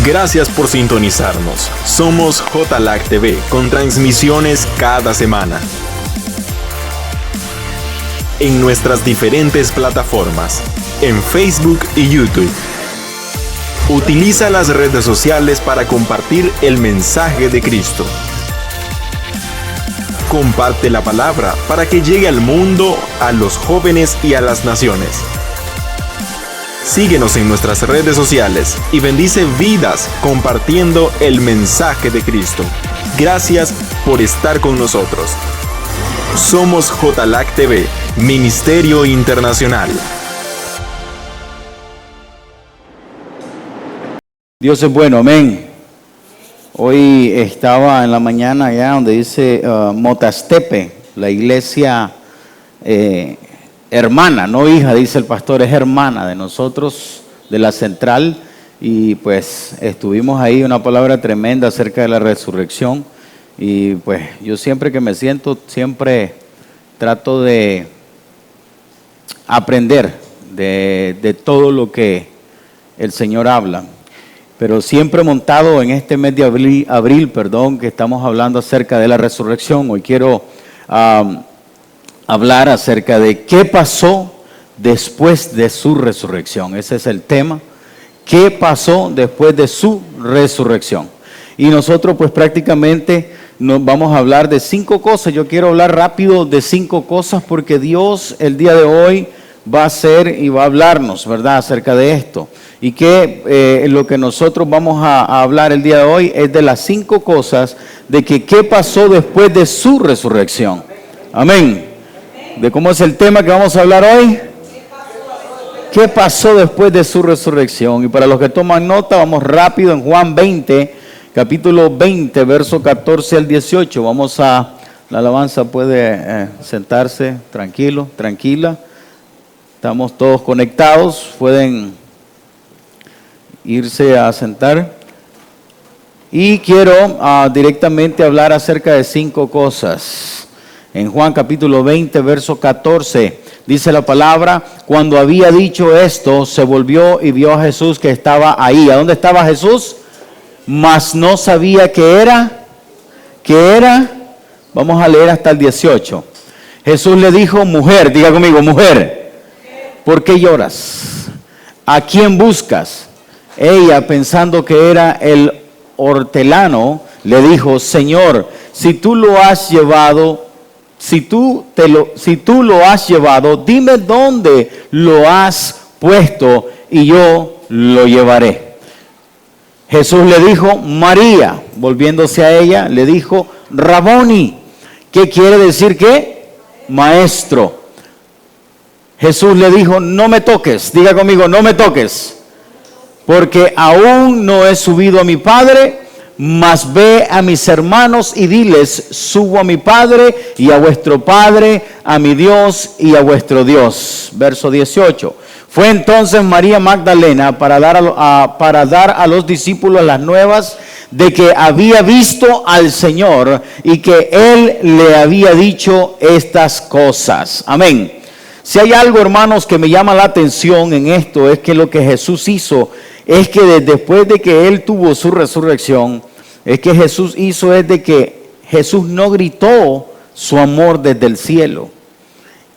Gracias por sintonizarnos. Somos JLAC TV con transmisiones cada semana en nuestras diferentes plataformas, en Facebook y YouTube. Utiliza las redes sociales para compartir el mensaje de Cristo. Comparte la palabra para que llegue al mundo, a los jóvenes y a las naciones. Síguenos en nuestras redes sociales y bendice vidas compartiendo el mensaje de Cristo. Gracias por estar con nosotros. Somos JLAC TV, Ministerio Internacional. Dios es bueno, amén. Hoy estaba en la mañana allá donde dice Motastepe, la iglesia hermana, no hija, dice el pastor, es hermana de nosotros, de la central, y pues estuvimos ahí, una palabra tremenda acerca de la resurrección, y pues yo siempre que me siento, siempre trato de aprender de todo lo que el Señor habla, pero siempre montado en este mes de abril, que estamos hablando acerca de la resurrección. Hoy quiero hablar acerca de qué pasó después de su resurrección. Ese es el tema. ¿Qué pasó después de su resurrección? Y nosotros pues prácticamente nos vamos a hablar de 5 cosas. Yo quiero hablar rápido de 5 cosas porque Dios el día de hoy va a hacer y va a hablarnos, ¿verdad?, acerca de esto. Y que lo que nosotros vamos a hablar el día de hoy es de las 5 cosas de que qué pasó después de su resurrección. Amén. ¿De cómo es el tema que vamos a hablar hoy? ¿Qué pasó después de su resurrección? Y para los que toman nota, vamos rápido en Juan 20, capítulo 20, verso 14 al 18. Vamos a, la alabanza puede sentarse tranquilo, tranquila. Estamos todos conectados, pueden irse a sentar. Y quiero directamente hablar acerca de 5 cosas. En Juan capítulo 20, verso 14, dice la palabra: cuando había dicho esto, se volvió y vio a Jesús que estaba ahí. ¿A dónde estaba Jesús? Mas no sabía qué era. ¿Qué era? Vamos a leer hasta el 18. Jesús le dijo: mujer, diga conmigo, mujer, ¿por qué lloras? ¿A quién buscas? Ella, pensando que era el hortelano, le dijo: Señor, si tú lo has llevado, si tú lo has llevado, dime dónde lo has puesto y yo lo llevaré. Jesús le dijo: María. Volviéndose a ella, le dijo: Raboni. ¿Qué quiere decir qué? Maestro. Jesús le dijo: no me toques. Diga conmigo: no me toques, porque aún no he subido a mi Padre. Mas ve a mis hermanos y diles: subo a mi Padre y a vuestro Padre, a mi Dios y a vuestro Dios. Verso 18. Fue entonces María Magdalena para dar a los discípulos las nuevas de que había visto al Señor y que Él le había dicho estas cosas. Amén. Si hay algo, hermanos, que me llama la atención en esto, es que lo que Jesús hizo es que después de que Él tuvo su resurrección, es que Jesús hizo es de que Jesús no gritó su amor desde el cielo.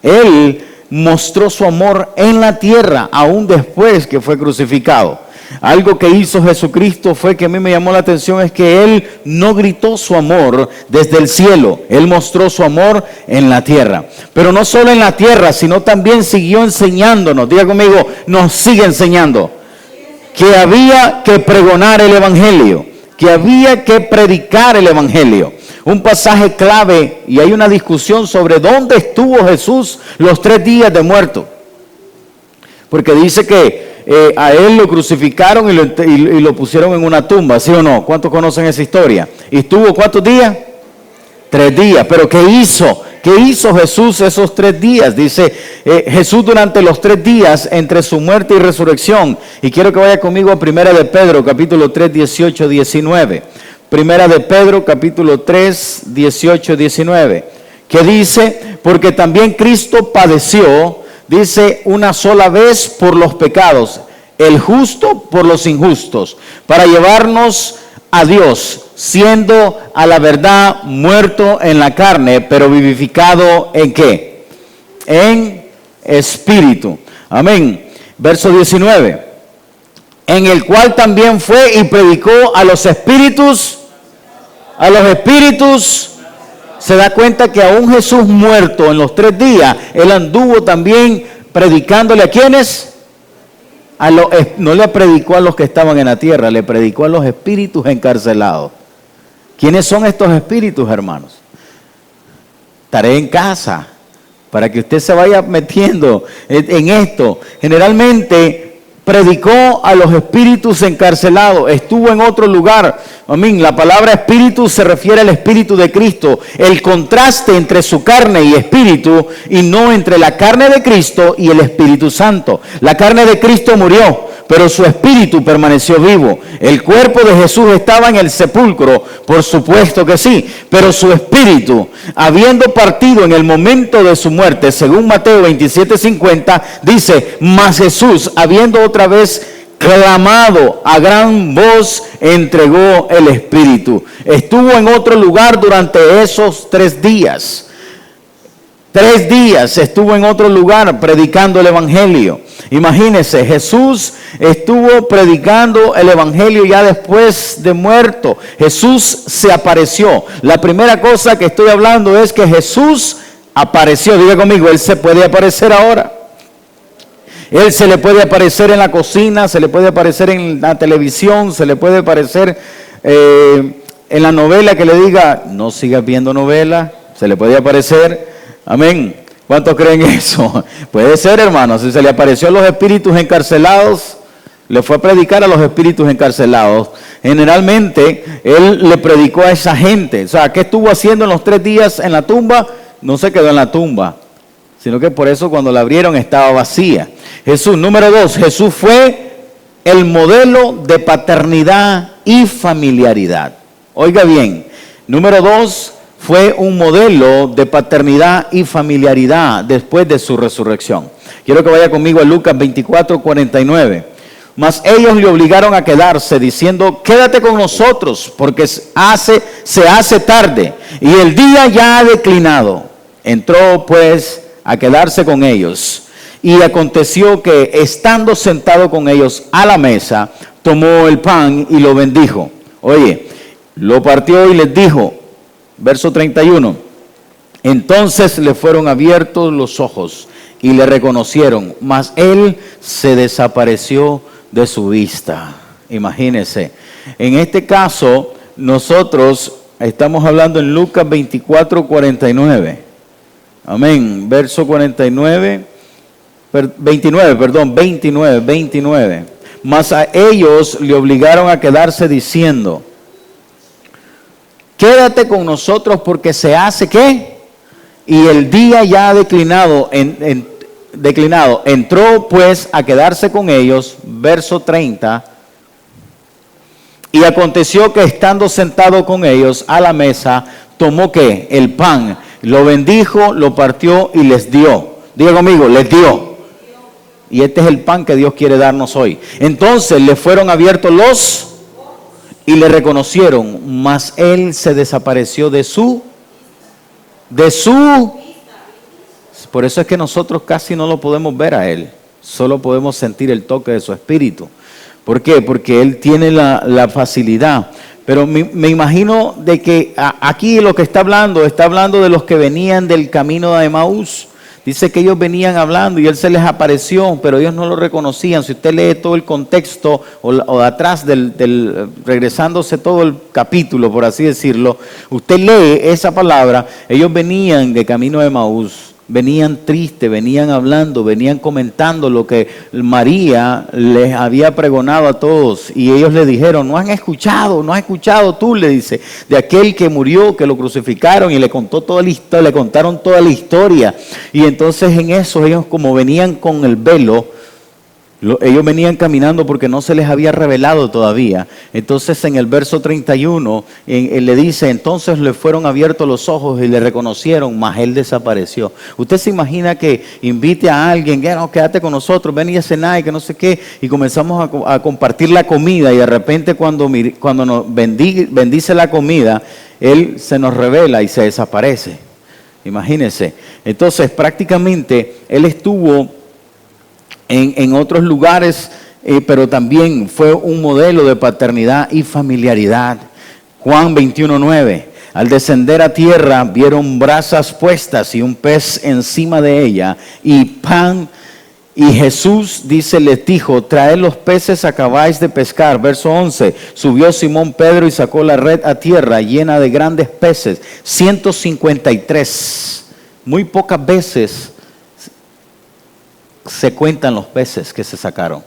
Él mostró su amor en la tierra, aún después que fue crucificado. Algo que hizo Jesucristo fue que a mí me llamó la atención, es que Él no gritó su amor desde el cielo. Él mostró su amor en la tierra. Pero no solo en la tierra, sino también siguió enseñándonos. Diga conmigo: nos sigue enseñando que había que pregonar el evangelio, que había que predicar el evangelio. Un pasaje clave, y hay una discusión sobre dónde estuvo Jesús los 3 días de muerto. Porque dice que a Él lo crucificaron y lo pusieron en una tumba, ¿sí o no? ¿Cuántos conocen esa historia? ¿Y estuvo cuántos días? 3 días. ¿Pero qué hizo? ¿Qué hizo Jesús esos 3 días? Dice Jesús durante los 3 días entre su muerte y resurrección. Y quiero que vaya conmigo a Primera de Pedro, capítulo 3, 18, 19. Primera de Pedro, capítulo 3, 18, 19. Que dice: porque también Cristo padeció, dice, una sola vez por los pecados. el justo por los injustos, para llevarnos a Dios, siendo a la verdad muerto en la carne, pero vivificado ¿en qué? En espíritu. Amén. Verso 19. En el cual también fue y predicó a los espíritus. Se da cuenta que aún Jesús muerto en los 3 días, él anduvo también predicándole a quienes. No le predicó a los que estaban en la tierra, le predicó a los espíritus encarcelados. ¿Quiénes son estos espíritus, hermanos? Estaré en casa para que usted se vaya metiendo en esto. Generalmente predicó a los espíritus encarcelados, estuvo en otro lugar. Amén. La palabra espíritu se refiere al espíritu de Cristo. El contraste entre su carne y espíritu, y no entre la carne de Cristo y el Espíritu Santo. La carne de Cristo murió, pero su espíritu permaneció vivo. El cuerpo de Jesús estaba en el sepulcro, por supuesto que sí, pero su espíritu, habiendo partido en el momento de su muerte, según Mateo 27:50, dice, mas Jesús, habiendo otra vez clamado a gran voz, entregó el espíritu. Estuvo en otro lugar durante esos 3 días. 3 días estuvo en otro lugar predicando el evangelio. Imagínense, Jesús estuvo predicando el evangelio ya después de muerto. Jesús se apareció. La primera cosa que estoy hablando es que Jesús apareció. Diga conmigo, Él se puede aparecer ahora. Él se le puede aparecer en la cocina, se le puede aparecer en la televisión, se le puede aparecer en la novela, que le diga, no sigas viendo novela, se le puede aparecer. Amén. ¿Cuántos creen eso? Puede ser, hermanos. Si se le apareció a los espíritus encarcelados, le fue a predicar a los espíritus encarcelados. Generalmente, él le predicó a esa gente. O sea, ¿qué estuvo haciendo en los 3 días en la tumba? No se quedó en la tumba, sino que por eso cuando la abrieron estaba vacía. Jesús, número 2, Jesús fue el modelo de paternidad y familiaridad. Oiga bien, número 2, fue un modelo de paternidad y familiaridad después de su resurrección. Quiero que vaya conmigo a Lucas 24:49. Mas ellos le obligaron a quedarse, diciendo, quédate con nosotros, porque se hace tarde, y el día ya ha declinado. Entró pues a quedarse con ellos. Y aconteció que, estando sentado con ellos a la mesa, tomó el pan y lo bendijo. Oye, lo partió y les dijo, verso 31, entonces le fueron abiertos los ojos y le reconocieron, mas él se desapareció de su vista. Imagínense, en este caso nosotros estamos hablando en Lucas 24:49. Amén, verso 29. Mas a ellos le obligaron a quedarse diciendo, quédate con nosotros porque se hace ¿qué? Y el día ya ha declinado, entró pues a quedarse con ellos, verso 30, y aconteció que estando sentado con ellos a la mesa, tomó ¿qué? El pan, lo bendijo, lo partió y les dio. Diga conmigo, les dio. Y este es el pan que Dios quiere darnos hoy. Entonces le fueron abiertos los y le reconocieron, mas él se desapareció de su. Por eso es que nosotros casi no lo podemos ver a él, solo podemos sentir el toque de su espíritu. ¿Por qué? Porque él tiene la facilidad. Pero me imagino de que aquí lo que está hablando de los que venían del camino de Emaús. Dice que ellos venían hablando y él se les apareció, pero ellos no lo reconocían. Si usted lee todo el contexto o atrás regresándose todo el capítulo, por así decirlo, usted lee esa palabra. Ellos venían de camino de Emaús, venían tristes, venían hablando, venían comentando lo que María les había pregonado a todos. Y ellos le dijeron, no has escuchado tú, le dice, de aquel que murió, que lo crucificaron, y le contó toda la historia, le contaron toda la historia. Y entonces en eso ellos, como venían con el velo, Ellos venían caminando porque no se les había revelado todavía. Entonces en el verso 31 le dice, entonces le fueron abiertos los ojos y le reconocieron, mas él desapareció. Usted se imagina que invite a alguien, que no, quédate con nosotros, ven y a cenar y que no sé qué, y comenzamos a compartir la comida, y de repente cuando nos bendice la comida, él se nos revela y se desaparece. Imagínense. Entonces prácticamente él estuvo en otros lugares, pero también fue un modelo de paternidad y familiaridad. Juan 21:9. Al descender a tierra vieron brasas puestas y un pez encima de ella y pan. Y Jesús, dice, les dijo, traed los peces que acabáis de pescar. Verso 11, subió Simón Pedro y sacó la red a tierra llena de grandes peces, 153. Muy pocas veces se cuentan los peces que se sacaron.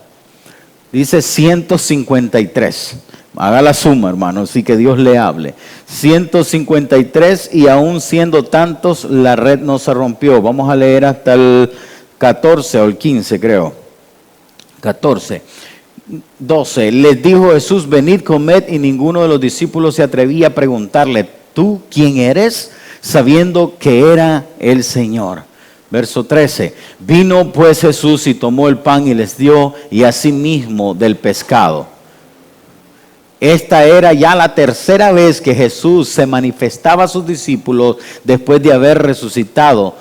Dice 153. Haga la suma, hermano, así que Dios le hable. 153, y aún siendo tantos, la red no se rompió. Vamos a leer hasta el 14 o el 15, creo. 14. 12. Les dijo Jesús, venid, comed, y ninguno de los discípulos se atrevía a preguntarle, ¿tú quién eres? Sabiendo que era el Señor. Verso 13, vino pues Jesús y tomó el pan y les dio, y asimismo del pescado. Esta era ya la tercera vez que Jesús se manifestaba a sus discípulos después de haber resucitado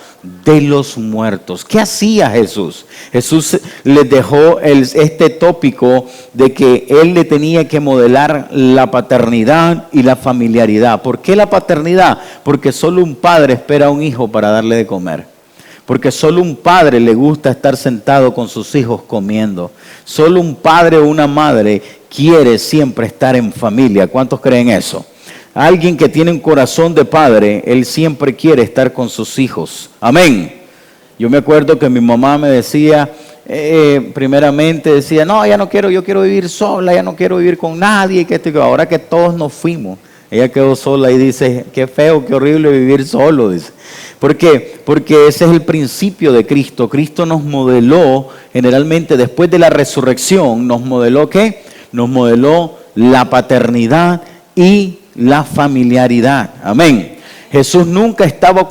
de los muertos. ¿Qué hacía Jesús? Jesús les dejó este tópico de que Él le tenía que modelar la paternidad y la familiaridad. ¿Por qué la paternidad? Porque solo un padre espera a un hijo para darle de comer. Porque solo un padre le gusta estar sentado con sus hijos comiendo. Solo un padre o una madre quiere siempre estar en familia. ¿Cuántos creen eso? Alguien que tiene un corazón de padre, él siempre quiere estar con sus hijos. Amén. Yo me acuerdo que mi mamá me decía, primeramente decía, no, ya no quiero, yo quiero vivir sola, ya no quiero vivir con nadie. Ahora que todos nos fuimos, ella quedó sola y dice, qué feo, qué horrible vivir solo, dice. ¿Por qué? Porque ese es el principio de Cristo. Cristo nos modeló, generalmente después de la resurrección, nos modeló ¿qué? Nos modeló la paternidad y la familiaridad. Amén. Jesús nunca estaba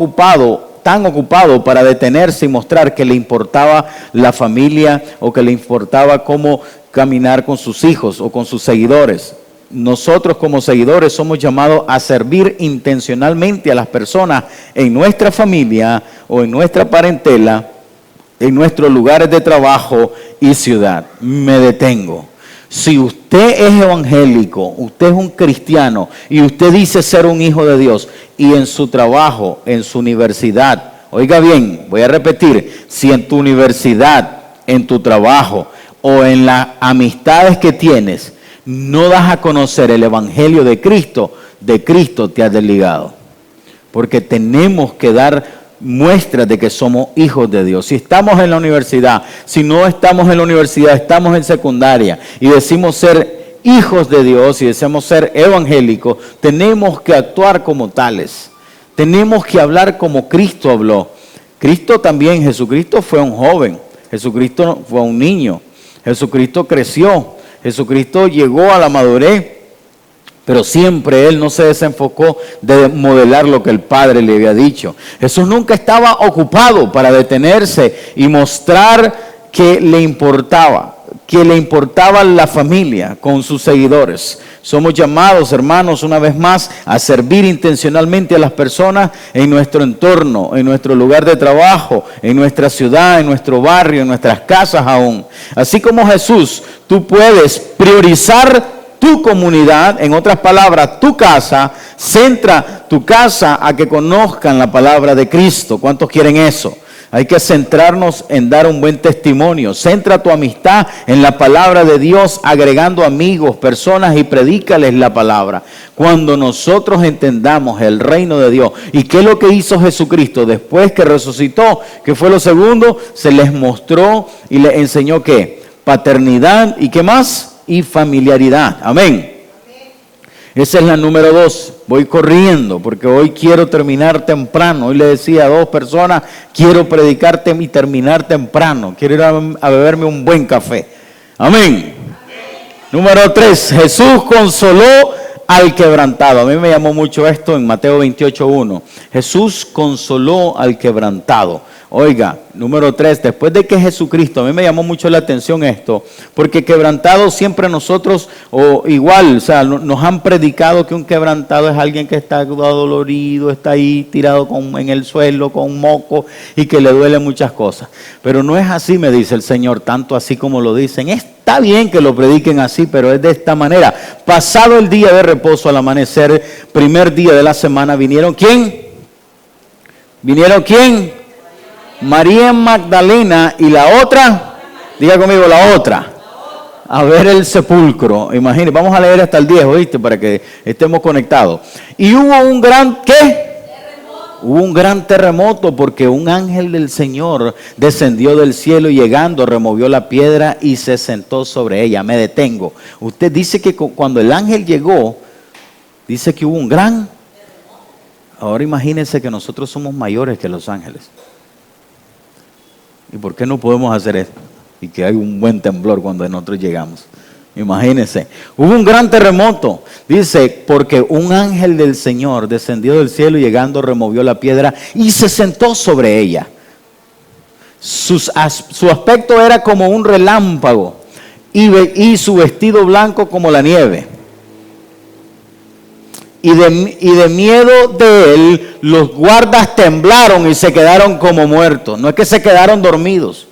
tan ocupado para detenerse y mostrar que le importaba la familia o que le importaba cómo caminar con sus hijos o con sus seguidores. Nosotros como seguidores somos llamados a servir intencionalmente a las personas en nuestra familia o en nuestra parentela, en nuestros lugares de trabajo y ciudad. Me detengo. Si usted es evangélico, usted es un cristiano y usted dice ser un hijo de Dios, y en su trabajo, en su universidad, oiga bien, voy a repetir, si en tu universidad, en tu trabajo o en las amistades que tienes, no das a conocer el evangelio de Cristo te has desligado. Porque tenemos que dar muestras de que somos hijos de Dios. Si estamos en la universidad, si no estamos en la universidad, estamos en secundaria y decimos ser hijos de Dios y deseamos ser evangélicos, tenemos que actuar como tales. Tenemos que hablar como Cristo habló. Cristo también, Jesucristo fue un joven, Jesucristo fue un niño, Jesucristo creció. Jesucristo llegó a la madurez, pero siempre Él no se desenfocó de modelar lo que el Padre le había dicho. Jesús nunca estaba ocupado para detenerse y mostrar que le importaba la familia con sus seguidores. Somos llamados, hermanos, una vez más, a servir intencionalmente a las personas en nuestro entorno, en nuestro lugar de trabajo, en nuestra ciudad, en nuestro barrio, en nuestras casas aún. Así como Jesús, tú puedes priorizar tu comunidad, en otras palabras, tu casa. Centra tu casa a que conozcan la palabra de Cristo. ¿Cuántos quieren eso? Hay que centrarnos en dar un buen testimonio. Centra tu amistad en la palabra de Dios, agregando amigos, personas, y predícales la palabra. Cuando nosotros entendamos el reino de Dios y qué es lo que hizo Jesucristo después que resucitó, que fue lo segundo, se les mostró y les enseñó ¿qué? Paternidad y ¿qué más? Y familiaridad. Amén. Esa es la número 2. Voy corriendo porque hoy quiero terminar temprano. Hoy le decía a 2 personas, quiero predicarte y terminar temprano. Quiero ir a beberme un buen café. Amén. Número 3, Jesús consoló al quebrantado. A mí me llamó mucho esto en Mateo 28:1. Jesús consoló al quebrantado. Oiga, número 3, después de que Jesucristo, a mí me llamó mucho la atención esto, porque quebrantado siempre nosotros, o igual, o sea, nos han predicado que un quebrantado es alguien que está dolorido, está ahí tirado en el suelo con moco y que le duele muchas cosas. Pero no es así, me dice el Señor, tanto así como lo dicen. Está bien que lo prediquen así, pero es de esta manera. Pasado el día de reposo, al amanecer, primer día de la semana, ¿vinieron quién? ¿Vinieron quién? María Magdalena y la otra, diga conmigo, la otra, a ver el sepulcro. Imagínense, vamos a leer hasta el 10, ¿oíste? Para que estemos conectados. Y hubo un gran, ¿qué? Hubo un gran terremoto porque un ángel del Señor descendió del cielo y llegando removió la piedra y se sentó sobre ella. Me detengo. Usted dice que cuando el ángel llegó, dice que hubo un gran. Ahora imagínense que nosotros somos mayores que los ángeles. ¿Y por qué no podemos hacer esto? Y que hay un buen temblor cuando nosotros llegamos. Imagínense. Hubo un gran terremoto. Dice, porque un ángel del Señor descendió del cielo y llegando removió la piedra y se sentó sobre ella. Su aspecto era como un relámpago y su vestido blanco como la nieve. Y de miedo de él, los guardas temblaron y se quedaron como muertos. No es que se quedaron dormidos,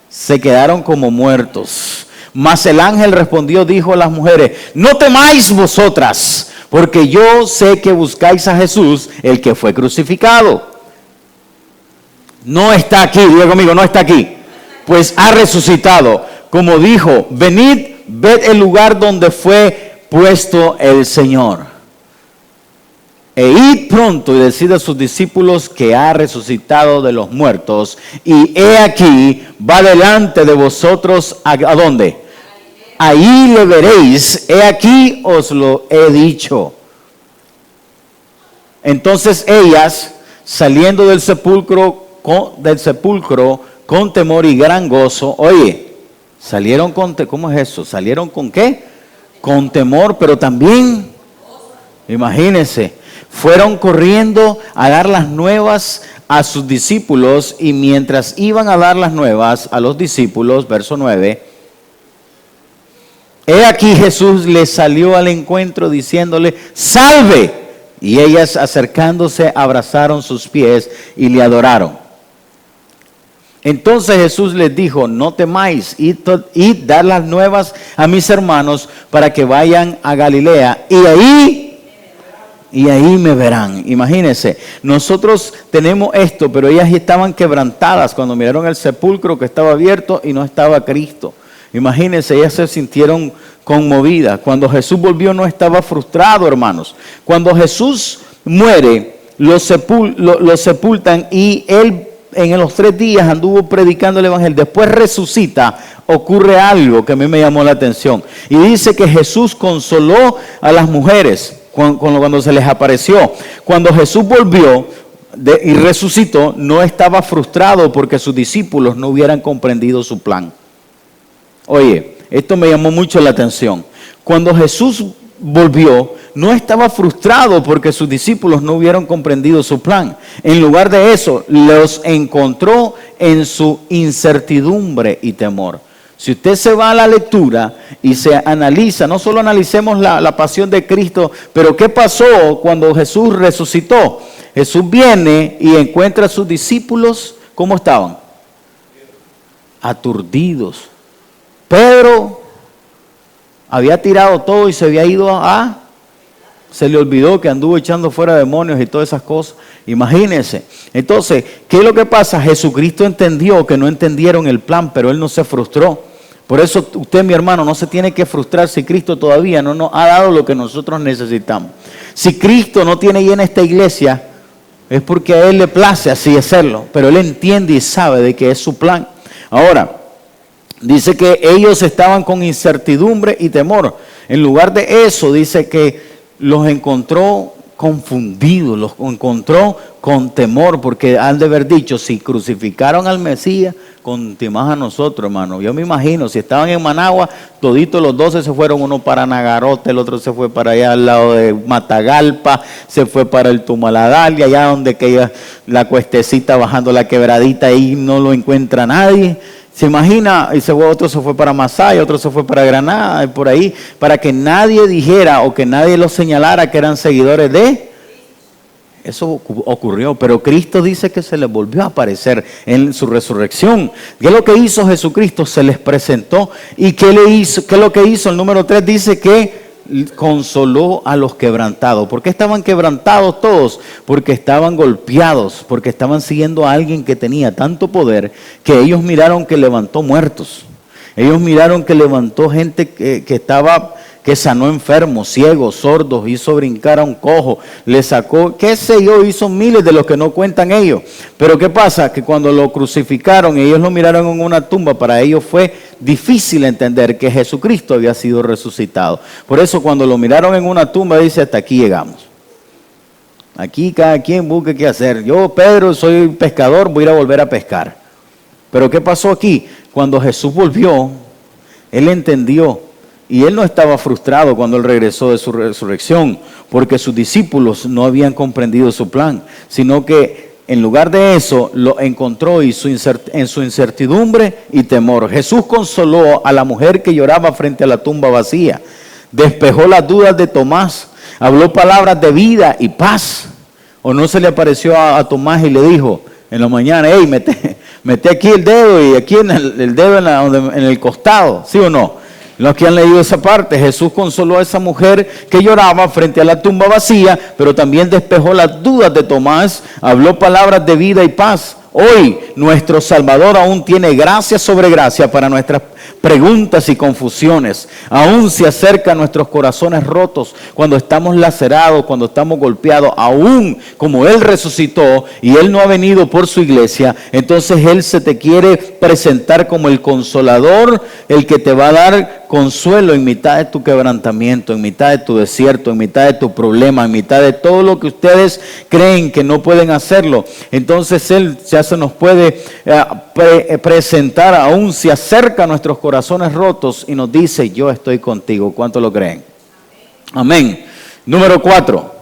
se quedaron como muertos. Mas el ángel respondió, dijo a las mujeres, no temáis vosotras, porque yo sé que buscáis a Jesús, el que fue crucificado. No está aquí, diga conmigo, no está aquí, pues ha resucitado. Como dijo, venid, ved el lugar donde fue puesto el Señor. E id pronto y decid a sus discípulos que ha resucitado de los muertos. Y he aquí, va delante de vosotros, ¿a dónde? Ahí le veréis, he aquí os lo he dicho. Entonces ellas, saliendo del sepulcro con temor y gran gozo, oye, salieron con, ¿cómo es eso? ¿Salieron con qué? Con temor, pero también, imagínense, fueron corriendo a dar las nuevas a sus discípulos y mientras iban a dar las nuevas a los discípulos, verso 9, he aquí Jesús les salió al encuentro diciéndole, salve, y ellas acercándose abrazaron sus pies y le adoraron. Entonces Jesús les dijo, no temáis, id dar las nuevas a mis hermanos para que vayan a Galilea y ahí me verán. Imagínense, nosotros tenemos esto, pero ellas estaban quebrantadas cuando miraron el sepulcro que estaba abierto y no estaba Cristo. Imagínense, ellas se sintieron conmovidas. Cuando Jesús volvió no estaba frustrado, hermanos. Cuando Jesús muere, lo sepultan y él en los 3 días anduvo predicando el evangelio. Después resucita, ocurre algo que a mí me llamó la atención. Y dice que Jesús consoló a las mujeres cuando se les apareció. Cuando Jesús volvió y resucitó, no estaba frustrado porque sus discípulos no hubieran comprendido su plan. Oye, esto me llamó mucho la atención. Cuando Jesús volvió, no estaba frustrado porque sus discípulos no hubieran comprendido su plan. En lugar de eso, los encontró en su incertidumbre y temor. Si usted se va a la lectura y se analiza, no solo analicemos la pasión de Cristo, pero ¿qué pasó cuando Jesús resucitó? Jesús viene y encuentra a sus discípulos, ¿cómo estaban? Aturdidos. Pedro había tirado todo y se había ido se le olvidó que anduvo echando fuera demonios y todas esas cosas. Imagínense. Entonces, ¿qué es lo que pasa? Jesucristo entendió que no entendieron el plan, pero Él no se frustró. Por eso usted, mi hermano, no se tiene que frustrar si Cristo todavía no nos ha dado lo que nosotros necesitamos. Si Cristo no tiene llena esta iglesia, es porque a Él le place así hacerlo. Pero Él entiende y sabe de que es su plan. Ahora, dice que ellos estaban con incertidumbre y temor. En lugar de eso, dice que los encontró confundidos, los encontró con temor, porque han de haber dicho, si crucificaron al Mesías, con más a nosotros, hermano. Yo me imagino, si estaban en Managua, toditos los 12 se fueron, uno para Nagarote, el otro se fue para allá al lado de Matagalpa, se fue para el Tumaladal, y allá donde queda la cuestecita bajando la quebradita, ahí no lo encuentra nadie. Se imagina, y otro se fue para Masaya, otro se fue para Granada, y por ahí, para que nadie dijera o que nadie los señalara que eran seguidores de... Eso ocurrió, pero Cristo dice que se les volvió a aparecer en su resurrección. ¿Qué es lo que hizo Jesucristo? Se les presentó. ¿Y qué le hizo? ¿Qué es lo que hizo? El número 3 dice que consoló a los quebrantados. ¿Por qué estaban quebrantados todos? Porque estaban golpeados, porque estaban siguiendo a alguien que tenía tanto poder que ellos miraron que levantó muertos. Ellos miraron que levantó gente que sanó enfermos, ciegos, sordos, hizo brincar a un cojo, le sacó, qué sé yo, hizo miles de los que no cuentan ellos. Pero ¿qué pasa? Que cuando lo crucificaron, ellos lo miraron en una tumba, para ellos fue difícil entender que Jesucristo había sido resucitado. Por eso cuando lo miraron en una tumba, dice, hasta aquí llegamos. Aquí cada quien busque qué hacer. Yo, Pedro, soy pescador, voy a ir a volver a pescar. Pero ¿qué pasó aquí? Cuando Jesús volvió, Él entendió. Y Él no estaba frustrado cuando Él regresó de su resurrección, porque sus discípulos no habían comprendido su plan, sino que en lugar de eso lo encontró en su incertidumbre y temor. Jesús consoló a la mujer que lloraba frente a la tumba vacía, despejó las dudas de Tomás, habló palabras de vida y paz. ¿O no se le apareció a Tomás y le dijo en la mañana, hey, mete aquí el dedo y aquí en el dedo en el costado, ¿sí o no? Los que han leído esa parte, Jesús consoló a esa mujer que lloraba frente a la tumba vacía, pero también despejó las dudas de Tomás, habló palabras de vida y paz. Hoy nuestro Salvador aún tiene gracia sobre gracia para nuestras preguntas y confusiones. Aún se acerca a nuestros corazones rotos cuando estamos lacerados, cuando estamos golpeados. Aún como Él resucitó y Él no ha venido por su iglesia, entonces Él se te quiere presentar como el consolador, el que te va a dar consuelo en mitad de tu quebrantamiento, en mitad de tu desierto, en mitad de tu problema, en mitad de todo lo que ustedes creen que no pueden hacerlo. Entonces Él ya se nos puede presentar, aún se acerca a nuestros corazones rotos y nos dice, yo estoy contigo. ¿Cuánto lo creen? Amén. Número 4,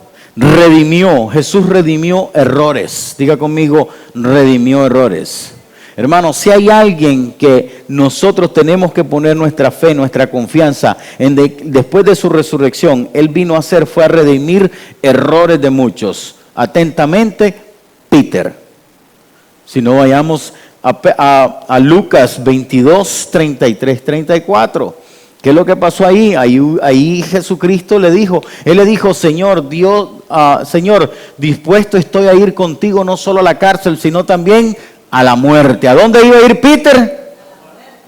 Jesús redimió errores. Diga conmigo, redimió errores. Hermanos, si hay alguien que nosotros tenemos que poner nuestra fe, nuestra confianza en después de su resurrección, Él vino a hacer, fue a redimir errores de muchos. Atentamente, Peter. Si no, vayamos a Lucas 22, 33, 34. ¿Qué es lo que pasó ahí? Ahí Jesucristo le dijo, Él le dijo, Señor, Señor, dispuesto estoy a ir contigo no solo a la cárcel, sino también a la muerte. ¿A dónde iba a ir Peter?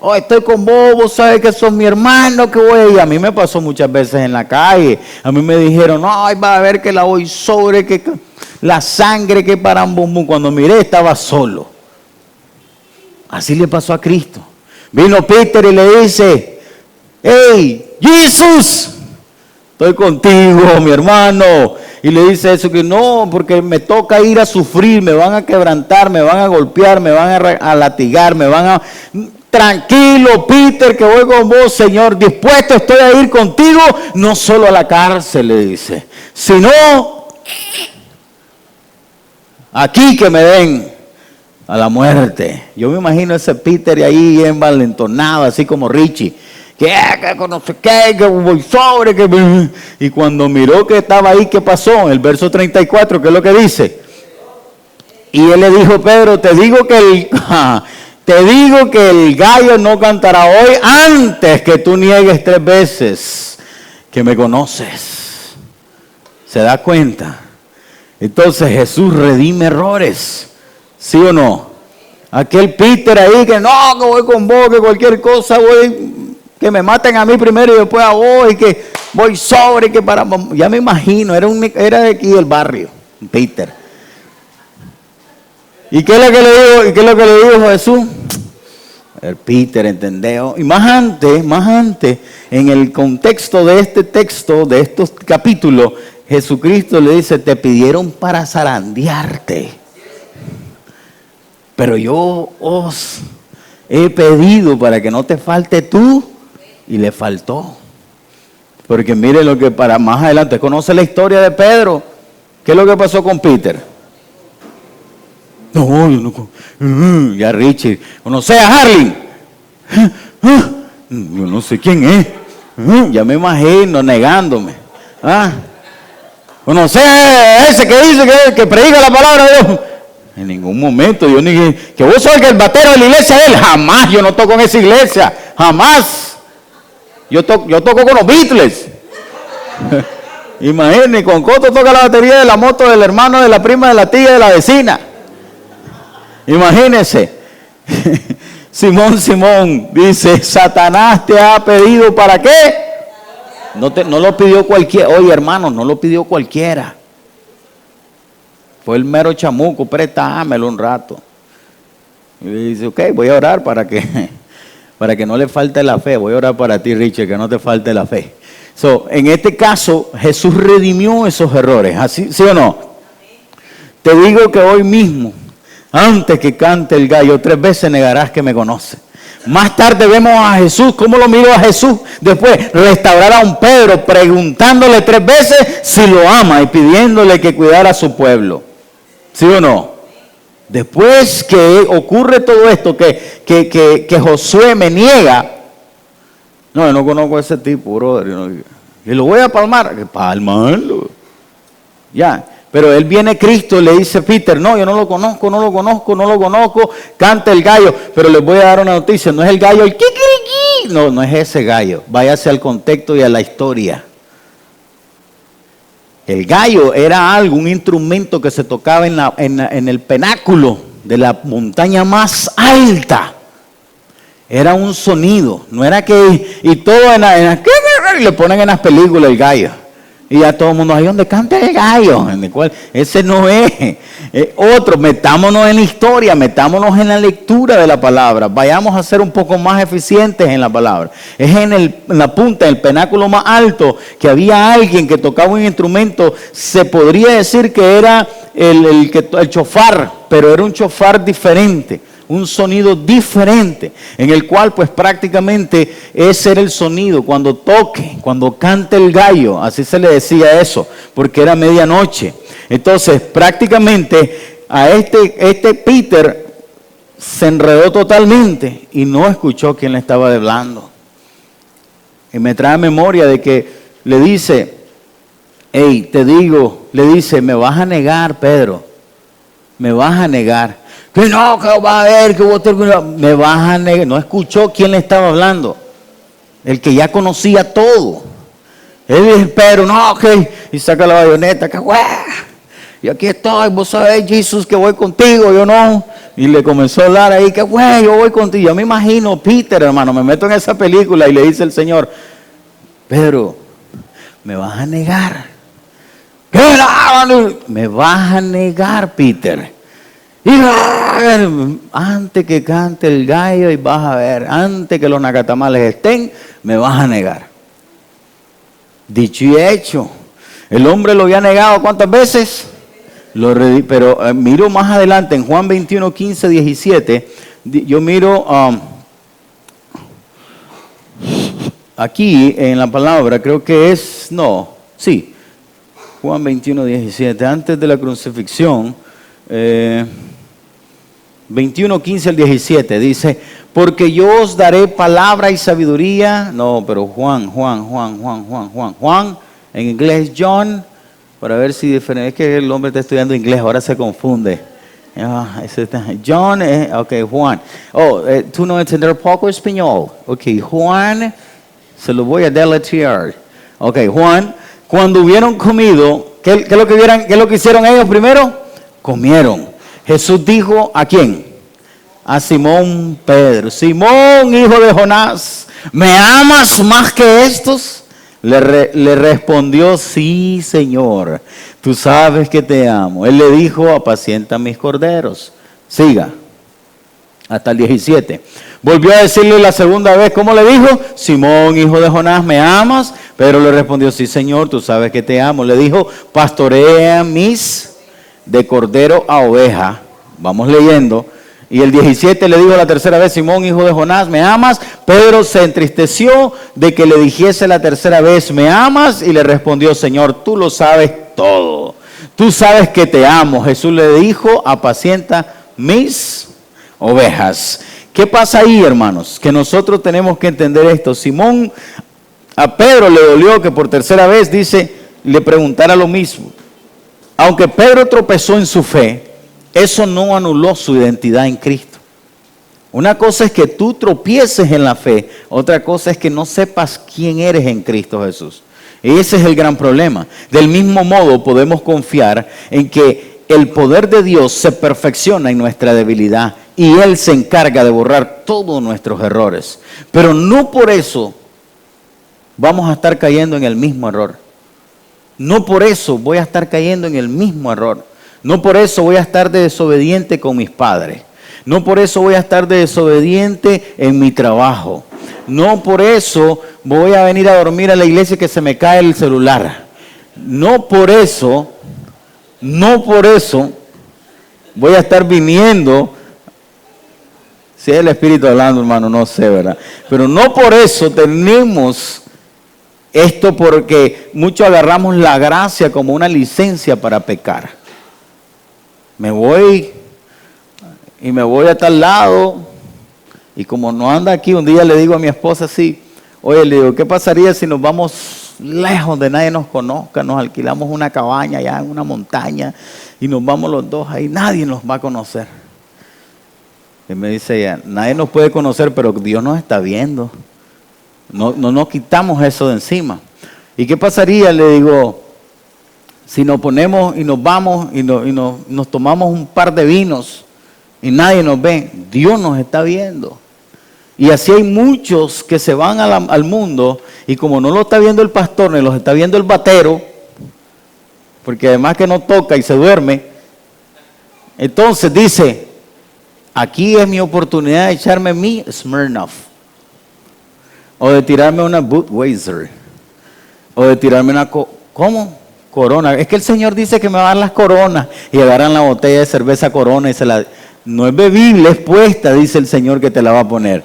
Oh, estoy con vos sabes que sos mi hermano, que voy a ir. A mí me pasó muchas veces en la calle. A mí me dijeron, no, va a ver que la voy sobre, que la sangre, que parambum. Cuando miré estaba solo. Así le pasó a Cristo. Vino Peter y le dice, hey, Jesús, estoy contigo, mi hermano. Y le dice eso, que no, porque me toca ir a sufrir, me van a quebrantar, me van a golpear, me van a latigar, me van a... Tranquilo, Peter, que voy con vos, Señor, dispuesto estoy a ir contigo, no solo a la cárcel, le dice, sino aquí que me den a la muerte. Yo me imagino ese Peter ahí envalentonado, así como Richie, que no sé qué, que voy sobre, que... Y cuando miró que estaba ahí, ¿qué pasó? El verso 34, ¿qué es lo que dice? Y Él le dijo, Pedro, te digo que el gallo no cantará hoy antes que tú niegues 3 veces que me conoces. ¿Se da cuenta? Entonces Jesús redime errores, ¿sí o no? Aquel Peter ahí que no, que voy con vos, que cualquier cosa voy... Que me maten a mí primero y después a vos, y que voy sobre, que para... Ya me imagino, era de aquí del barrio, Peter. ¿Y qué es lo que le dijo Jesús? El Peter, ¿entendeo? Y más antes, en el contexto de este texto, de estos capítulos, Jesucristo le dice, te pidieron para zarandearte, pero yo os he pedido para que no te falte tú, y le faltó. Porque mire lo que para más adelante, conoce la historia de Pedro. ¿Qué es lo que pasó con Peter? No, yo no. Ya Richie, conoce a Harling. Yo no sé quién es. Ya me imagino negándome. Conoce a ese que dice que predica la palabra de Dios. En ningún momento yo ni que vos sos el batero de la iglesia de él. Jamás, yo no toco en esa iglesia. Jamás. Yo toco con los Beatles. Imagínense, con Coto toca la batería de la moto del hermano, de la prima, de la tía, de la vecina. Imagínense. Simón dice, Satanás te ha pedido ¿para qué? No lo pidió cualquiera. Oye, hermano, no lo pidió cualquiera. Fue el mero chamuco, préstamelo un rato. Y dice, ok, voy a orar para que no le falte la fe. Voy a orar para ti, Richard, que no te falte la fe. En este caso, Jesús redimió esos errores. ¿Así, sí o no? Te digo que hoy mismo, antes que cante el gallo, 3 veces negarás que me conoces. Más tarde vemos a Jesús, ¿cómo lo miró a Jesús? Después, restaurar a un Pedro, preguntándole 3 veces si lo ama y pidiéndole que cuidara a su pueblo. ¿Sí o no? Después que ocurre todo esto, que Josué me niega, no, yo no conozco a ese tipo, brother, y lo voy a palmar, palmarlo, ya, pero él viene Cristo, le dice Peter, no, yo no lo conozco, canta el gallo, pero les voy a dar una noticia, no es el gallo, el kikiriki, no es ese gallo, váyase al contexto y a la historia. El gallo era un instrumento que se tocaba en el pináculo de la montaña más alta. Era un sonido, no era que, y todo y le ponen en las películas el gallo. Y ya todo el mundo, ahí donde canta el gallo, en el cual, ese no es. Otro, metámonos en la historia, metámonos en la lectura de la palabra, vayamos a ser un poco más eficientes en la palabra. Es en la punta, en el pináculo más alto, que había alguien que tocaba un instrumento, se podría decir que era el chofar, pero era un chofar diferente, un sonido diferente, en el cual pues prácticamente ese era el sonido, cuando toque, cuando cante el gallo, así se le decía eso, porque era medianoche. Entonces prácticamente a este Peter se enredó totalmente y no escuchó quién le estaba hablando. Y me trae memoria de que le dice, hey, te digo, le dice, me vas a negar, Pedro, me vas a negar. Que no, que va a ver, que vos me vas a negar. No escuchó quién le estaba hablando. El que ya conocía todo. Él dice, pero no, que y saca la bayoneta, que güey. Y aquí estoy, vos sabés, Jesús, que voy contigo, yo no. Y le comenzó a hablar ahí, que güey, yo voy contigo. Yo me imagino Peter, hermano, me meto en esa película y le dice el Señor, Pedro, me vas a negar. ¿Qué? Me vas a negar, Peter. Y antes que cante el gallo y vas a ver, antes que los nacatamales estén, me vas a negar. Dicho y hecho, el hombre lo había negado ¿cuántas veces? Pero miro más adelante en Juan 21, 15, 17, yo miro aquí en la palabra, creo que es, Juan 21, 17, antes de la crucifixión, 21, 15 al 17, dice, porque yo os daré palabra y sabiduría. No, pero Juan, en inglés John, para ver si diferente, es que el hombre está estudiando inglés, ahora se confunde. John, Juan. Tú no entender poco español. Juan, se lo voy a deletrear. Juan, cuando hubieron comido, ¿qué es lo que hicieron ellos primero? Comieron. Jesús dijo, ¿a quién? A Simón Pedro. Simón, hijo de Jonás, ¿me amas más que estos? Le respondió, sí, Señor, tú sabes que te amo. Él le dijo, apacienta mis corderos. Siga. hasta el 17. Volvió a decirle la segunda vez, ¿cómo le dijo? Simón, hijo de Jonás, ¿me amas? Pedro le respondió, sí, Señor, tú sabes que te amo. Le dijo, pastorea mis de cordero a oveja. Vamos leyendo. Y el 17 le dijo la tercera vez, Simón, hijo de Jonás, ¿me amas? Pedro se entristeció de que le dijese la tercera vez, ¿me amas? Y le respondió, Señor, tú lo sabes todo. Tú sabes que te amo. Jesús le dijo, apacienta mis ovejas. ¿Qué pasa ahí, hermanos? Que nosotros tenemos que entender esto. Simón, a Pedro le dolió que por tercera vez, dice, le preguntara lo mismo. Aunque Pedro tropezó en su fe, eso no anuló su identidad en Cristo. Una cosa es que tú tropieces en la fe, otra cosa es que no sepas quién eres en Cristo Jesús. Y ese es el gran problema. Del mismo modo podemos confiar en que el poder de Dios se perfecciona en nuestra debilidad y Él se encarga de borrar todos nuestros errores. Pero no por eso vamos a estar cayendo en el mismo error. No por eso voy a estar cayendo en el mismo error. No por eso voy a estar desobediente con mis padres. No por eso voy a estar desobediente en mi trabajo. No por eso voy a venir a dormir a la iglesia que se me cae el celular. No por eso voy a estar viniendo. Si es el Espíritu hablando, hermano, no sé, ¿verdad? Pero no por eso tenemos esto, porque muchos agarramos la gracia como una licencia para pecar. Me voy a tal lado, y como no anda aquí, un día le digo a mi esposa así, oye, le digo, ¿qué pasaría si nos vamos lejos donde nadie nos conozca, nos alquilamos una cabaña allá en una montaña y nos vamos los dos ahí, nadie nos va a conocer? Y me dice ella, nadie nos puede conocer, pero Dios nos está viendo. No nos quitamos eso de encima. ¿Y qué pasaría? Le digo, si nos ponemos y nos vamos y nos tomamos un par de vinos y nadie nos ve, Dios nos está viendo. Y así hay muchos que se van al mundo y como no lo está viendo el pastor, ni los está viendo el batero, porque además que no toca y se duerme, entonces dice, aquí es mi oportunidad de echarme mi Smirnoff, o de tirarme una Budweiser, o de tirarme una... ¿Cómo? Corona. Es que el Señor dice que me va a dar las coronas. Y agarran la botella de cerveza Corona y se la... No es bebible, es puesta, dice el Señor que te la va a poner.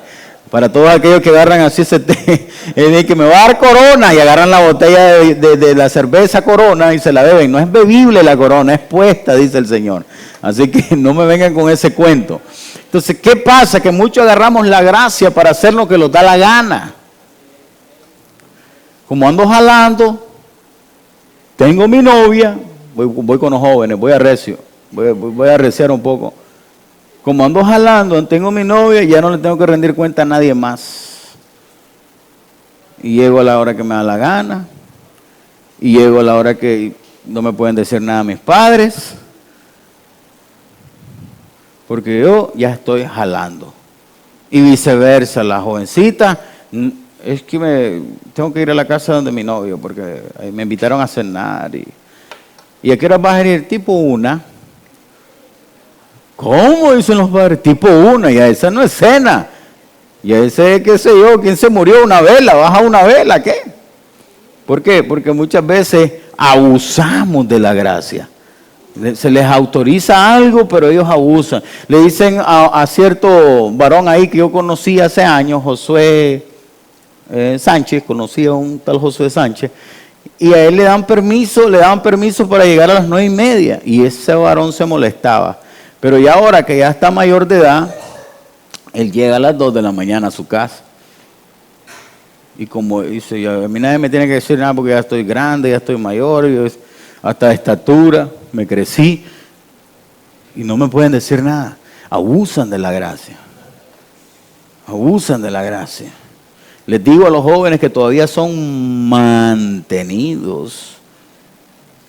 Para todos aquellos que agarran así ese té, es que me va a dar Corona y agarran la botella de la cerveza Corona y se la beben. No es bebible la Corona, es puesta, dice el Señor. Así que no me vengan con ese cuento. Entonces, ¿qué pasa? Que muchos agarramos la gracia para hacer lo que nos da la gana. Como ando jalando, tengo mi novia, voy con los jóvenes, voy a arreciar un poco. Como ando jalando, tengo mi novia, ya no le tengo que rendir cuenta a nadie más. Y llego a la hora que me da la gana, y llego a la hora que no me pueden decir nada a mis padres, porque yo ya estoy jalando. Y viceversa, la jovencita, es que tengo que ir a la casa donde mi novio, porque me invitaron a cenar. ¿Y a qué hora vas a ir? Tipo 1. ¿Cómo dicen los padres? Tipo 1, ya esa no es cena. Ya ese, qué sé yo, ¿quién se murió? Una vela, baja una vela, ¿qué? ¿Por qué? Porque muchas veces abusamos de la gracia. Se les autoriza algo, pero ellos abusan. Le dicen a cierto varón ahí que yo conocí hace años, Josué Sánchez, conocí a un tal Josué Sánchez, y a él le daban permiso para llegar a las 9:30, y ese varón se molestaba. Pero ya ahora que ya está mayor de edad, él llega a las 2 de la mañana a su casa. Y como dice, a mí nadie me tiene que decir nada porque ya estoy grande, ya estoy mayor, yo hasta de estatura, me crecí, y no me pueden decir nada. Abusan de la gracia. Abusan de la gracia. Les digo a los jóvenes que todavía son mantenidos.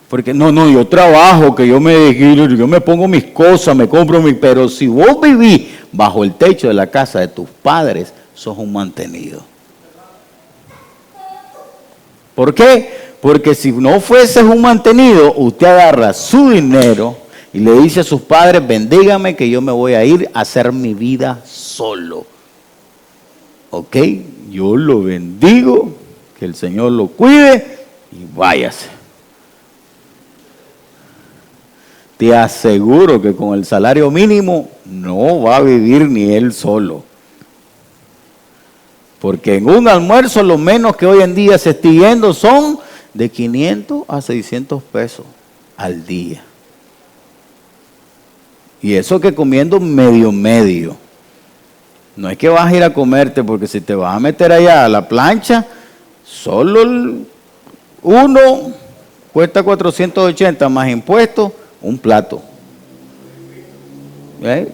Porque no, yo trabajo, que yo me pongo mis cosas, me compro pero si vos vivís bajo el techo de la casa de tus padres, sos un mantenido. ¿Por qué? Porque si no fueses un mantenido, usted agarra su dinero y le dice a sus padres, bendígame que yo me voy a ir a hacer mi vida solo. Ok, yo lo bendigo, que el Señor lo cuide y váyase. Te aseguro que con el salario mínimo no va a vivir ni él solo. Porque en un almuerzo lo menos que hoy en día se está yendo son de 500 a 600 pesos al día. Y eso que comiendo medio. No es que vas a ir a comerte, porque si te vas a meter allá a la plancha, solo uno cuesta 480 más impuestos, un plato. ¿Eh?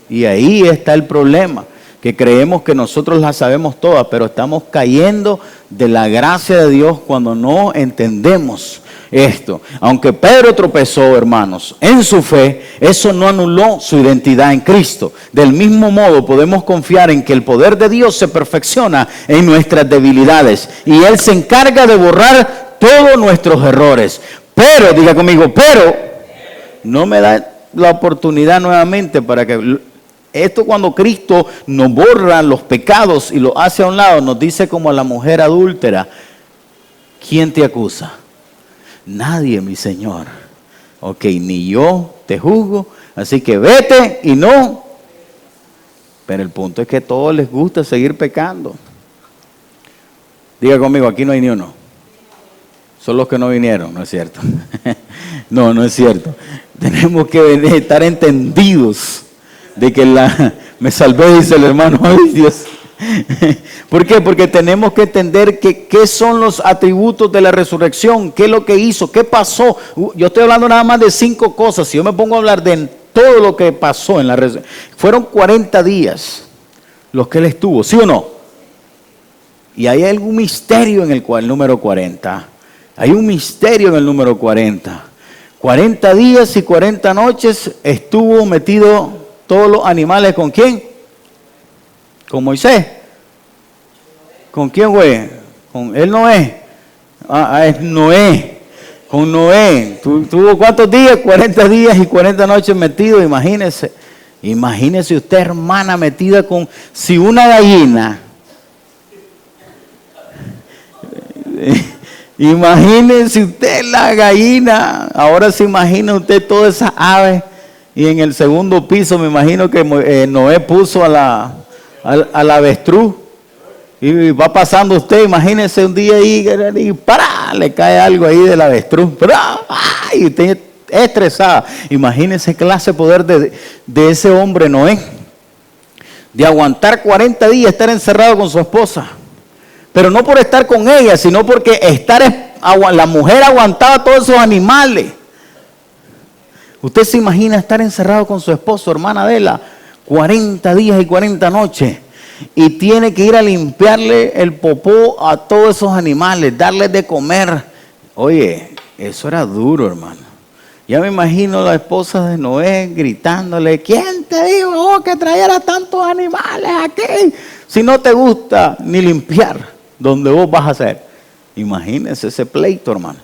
Y ahí está el problema, que creemos que nosotros las sabemos todas, pero estamos cayendo de la gracia de Dios cuando no entendemos esto. Aunque Pedro tropezó, hermanos, en su fe, eso no anuló su identidad en Cristo. Del mismo modo podemos confiar en que el poder de Dios se perfecciona en nuestras debilidades y Él se encarga de borrar todos nuestros errores. Pero, diga conmigo, pero no me da la oportunidad nuevamente para que... Esto cuando Cristo nos borra los pecados y los hace a un lado, nos dice como a la mujer adúltera, ¿quién te acusa? Nadie, mi Señor. Ok, ni yo te juzgo, así que vete y no. Pero el punto es que a todos les gusta seguir pecando. Diga conmigo, aquí no hay ni uno. Son los que no vinieron, ¿no es cierto? No es cierto. Tenemos que estar entendidos de que me salvé, dice el hermano. Ay, Dios. ¿Por qué? Porque tenemos que entender qué son los atributos de la resurrección, qué es lo que hizo, qué pasó. Yo estoy hablando nada más de 5 cosas. Si yo me pongo a hablar de todo lo que pasó en la resurrección, fueron 40 días los que él estuvo, ¿sí o no? Y hay algún misterio en el número 40. Hay un misterio en el número 40. 40 días y 40 noches estuvo metido todos los animales. ¿Con quién? Con Moisés. ¿Con quién fue? Con él Noé. Es Noé. Con Noé. ¿Tuvo cuántos días? 40 días y 40 noches metido. Imagínese. Imagínese usted, hermana, metida con... Si una gallina... Imagínese usted la gallina. Ahora se imagina usted todas esas aves. Y en el segundo piso me imagino que Noé puso a la avestruz. Y va pasando usted, imagínese un día ahí y ¡para! Le cae algo ahí de la avestruz. Y usted estresada. Imagínese clase de poder de ese hombre Noé. De aguantar 40 días, estar encerrado con su esposa. Pero no por estar con ella, sino porque la mujer aguantaba todos esos animales. Usted se imagina estar encerrado con su esposo, hermana Adela, 40 días y 40 noches. Y tiene que ir a limpiarle el popó a todos esos animales, darles de comer. Oye, eso era duro, hermano. Ya me imagino la esposa de Noé gritándole, ¿quién te dijo que trajera tantos animales aquí? Si no te gusta ni limpiar donde vos vas a hacer. Imagínense ese pleito, hermano.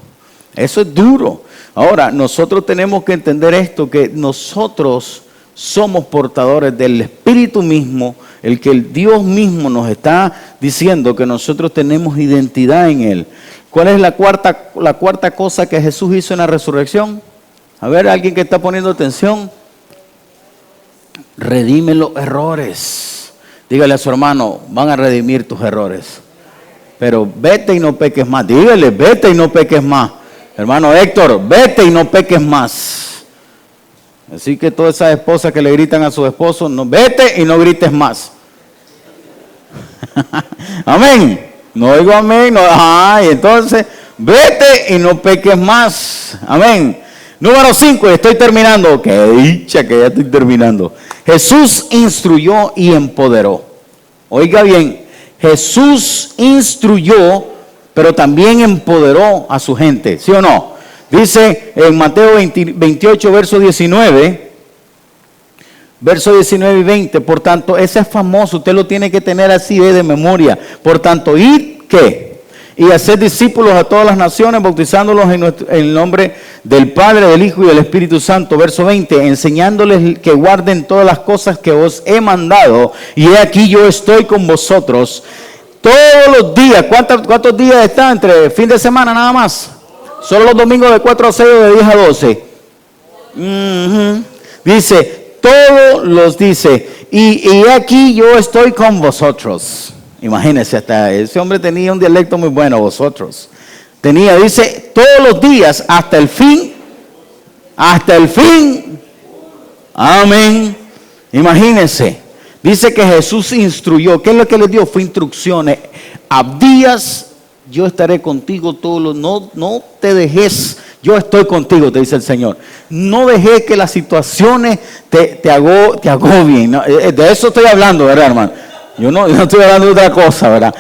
Eso es duro. Ahora, nosotros tenemos que entender esto, que nosotros somos portadores del Espíritu mismo, el que el Dios mismo nos está diciendo que nosotros tenemos identidad en Él. ¿Cuál es la cuarta cosa que Jesús hizo en la resurrección? A ver, alguien que está poniendo atención. Redime los errores. Dígale a su hermano, van a redimir tus errores. Pero vete y no peques más. Dígale, vete y no peques más. Hermano Héctor, vete y no peques más. Así que todas esas esposas que le gritan a su esposo, no, vete y no grites más. Amén. No oigo amén. No, y entonces, vete y no peques más. Amén. Número 5, estoy terminando. Qué dicha que ya estoy terminando. Jesús instruyó y empoderó. Oiga bien, Jesús instruyó, pero también empoderó a su gente, ¿sí o no? Dice en Mateo 28, verso 19 y 20, por tanto, ese es famoso, usted lo tiene que tener así de memoria. Por tanto, id, ¿qué? y hacer discípulos a todas las naciones, bautizándolos en el nombre del Padre, del Hijo y del Espíritu Santo. Verso 20, enseñándoles que guarden todas las cosas que os he mandado, y he aquí yo estoy con vosotros todos los días. ¿Cuántos días está entre fin de semana nada más? Solo los domingos de 4 a 6 o de 10 a 12. Dice, todos los dice, y aquí yo estoy con vosotros. Imagínense, hasta ese hombre tenía un dialecto muy bueno, vosotros. Dice, todos los días hasta el fin. Amén. Imagínense. Dice que Jesús instruyó. ¿Qué es lo que le dio? Fue instrucciones. Abdías, yo estaré contigo todos los... No te dejes, yo estoy contigo, te dice el Señor. No dejes que las situaciones te agobien. ¿No? De eso estoy hablando, ¿verdad, hermano? Yo no estoy hablando de otra cosa, ¿verdad?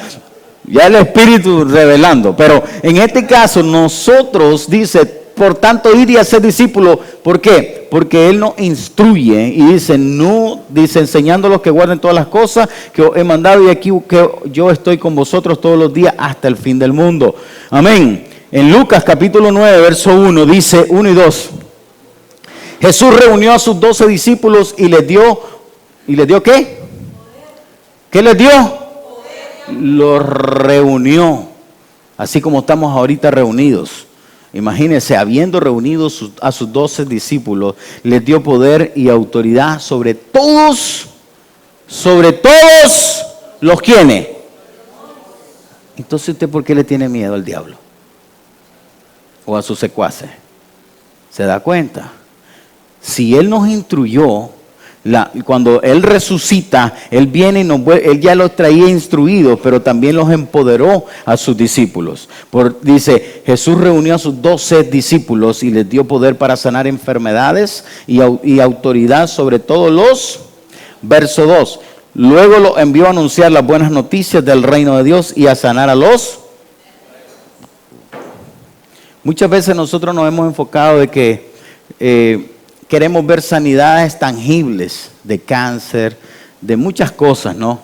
Ya el Espíritu revelando. Pero en este caso, nosotros, dice, por tanto, ir y hacer discípulos. ¿Por qué? Porque Él nos instruye y dice, enseñándolos que guarden todas las cosas que os he mandado, y aquí que yo estoy con vosotros todos los días hasta el fin del mundo. Amén. En Lucas capítulo 9, verso 1, dice 1 y 2. Jesús reunió a sus 12 discípulos y les dio ¿qué? ¿Qué les dio? Los reunió, así como estamos ahorita reunidos. Imagínense, habiendo reunido a sus 12 discípulos, les dio poder y autoridad sobre todos los quienes. Entonces, ¿usted por qué le tiene miedo al diablo? O a sus secuaces. ¿Se da cuenta? Si Él nos instruyó, cuando Él resucita, Él viene y Él ya los traía instruidos, pero también los empoderó a sus discípulos. Dice, Jesús reunió a sus 12 discípulos y les dio poder para sanar enfermedades y autoridad sobre todos los. Verso 2, luego los envió a anunciar las buenas noticias del reino de Dios y a sanar a los. Muchas veces nosotros nos hemos enfocado de que queremos ver sanidades tangibles de cáncer, de muchas cosas, ¿no?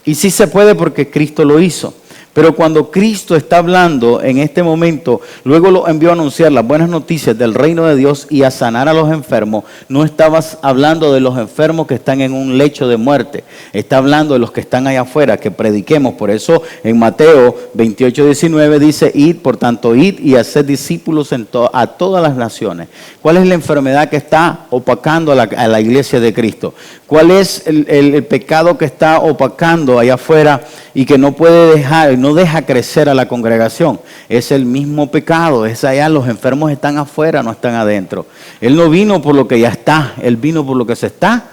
Y sí se puede porque Cristo lo hizo. Pero cuando Cristo está hablando en este momento, luego lo envió a anunciar las buenas noticias del reino de Dios y a sanar a los enfermos, no estabas hablando de los enfermos que están en un lecho de muerte. Está hablando de los que están allá afuera, que prediquemos. Por eso en Mateo 28:19 dice, por tanto, id y haced discípulos a todas las naciones. ¿Cuál es la enfermedad que está opacando a la iglesia de Cristo? ¿Cuál es el pecado que está opacando allá afuera y que no puede dejar, no deja crecer a la congregación? Es el mismo pecado, es allá, los enfermos están afuera, no están adentro. Él no vino por lo que ya está, Él vino por lo que se está